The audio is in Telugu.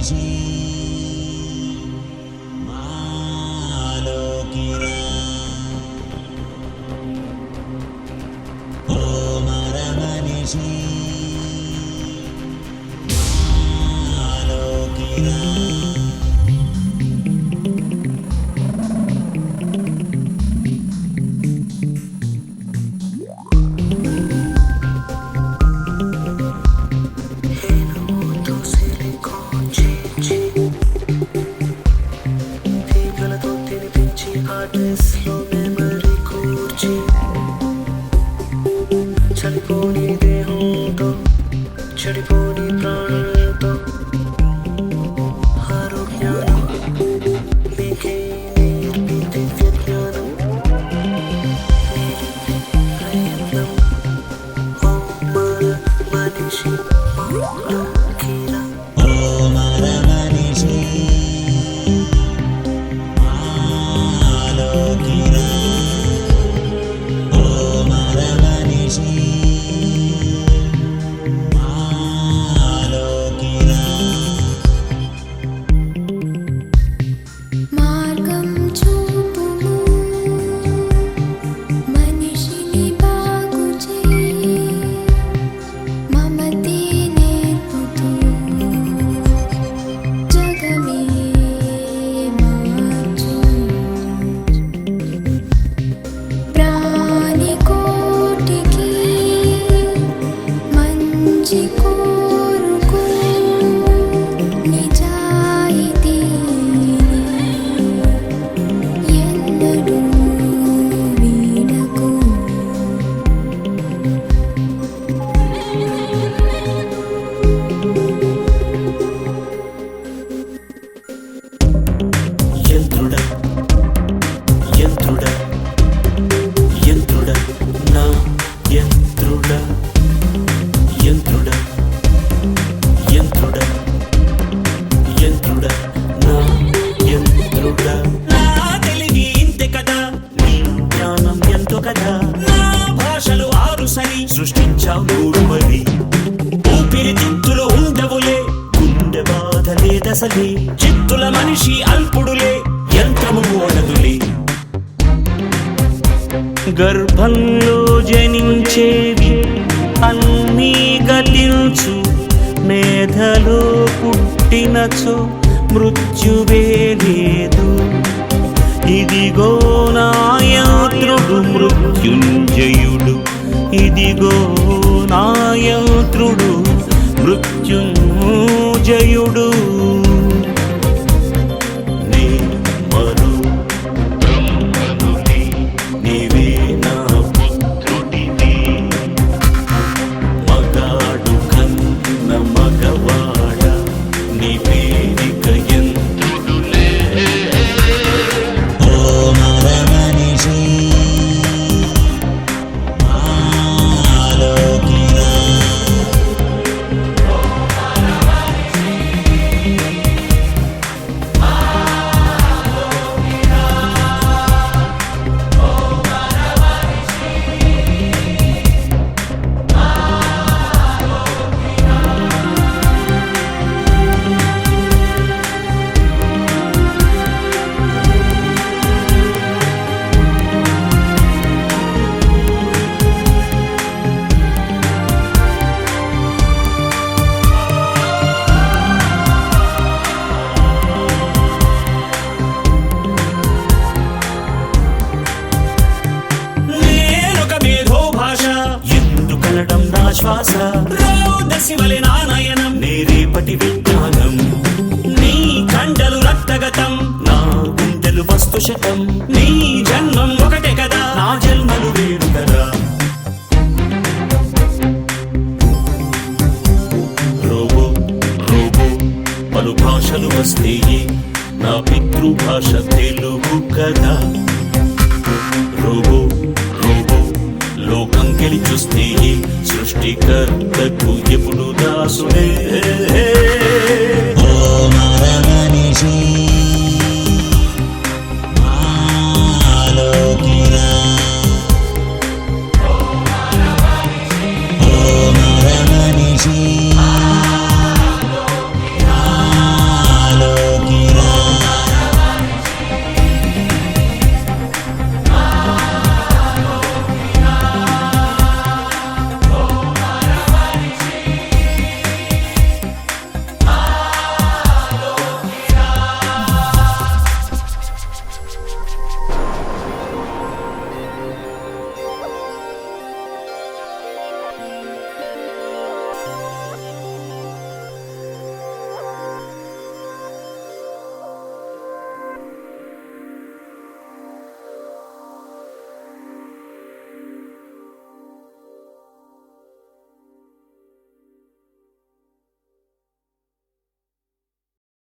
మనిషి మాలోకి రా ఓ మర మనిషి మాలోకి రా చలిపోని దేహంతో చెడిపోని ప్రాణంతో ఆరోగ్యాలు నీకే నేర్పి దివ్య జ్ఞానం ప్రయత్నం ఓ మర మనిషి మాలోకిరా ఓ మర మనిషి మాలోకి రా ఓ మర మనిషి మాలోకి రా మార్గం చూపుము మనిషిని బాగు చేయి మమతే నేర్పుతూ జగమే మార్చు ప్రాణికోటికి మంచి కోరుకో నిజాయితీని ఎన్నడూ వీడకు యంత్రుడా యంత్రుడా యంత్రుడా నా యంత్రుడా యంత్రుడా యంత్రుడా యంత్రుడా నా యంత్రుడా నా తెలివి ఇంతే కదా నీ జ్ఞానం ఎంతో కదా నా భాషలు ఆరు సరి సృష్టించావు మూడు మరి ఊపిరితిత్తులు ఉండవులే గుండె బాధ లేదసలే చిత్తుల మనిషి అల్పుడులే యంత్రము ఓడదులే గర్భంలో జనించేవి అన్నీ గతించు మేధలో పుట్టినచో మృత్యువే లేదు ఇదిగో నా యంత్రుడు మృత్యుంజయుడు ఇదిగో నా యంత్రుడు మృత్యుంజయుడు నీ మరో బ్రహ్మనుని నీవే నా పుత్రుడివి మగాడు కన్న మగవాడ నీ పేరిక యంత్రుడులే ఓ మర మనిషి మాలోకి రా నేనొక మేధో భాష ఎందుకనడం నా శ్వాస రోదసి వలె నా నయనం నీ రేపటి విజ్ఞానం నీ కండలు రక్తగతం నా గుండెలు వస్తుశతం నీ జన్మం ఒకటే కదా నా జన్మలు వేరు కదా రోబో రోబో పలు భాషలు వస్తే నా పితృభాష తెలుగు కదా రోబో రోబో లోకం గెలి చూస్తే సృష్టికర్తకు ఎప్పుడు దాసుడే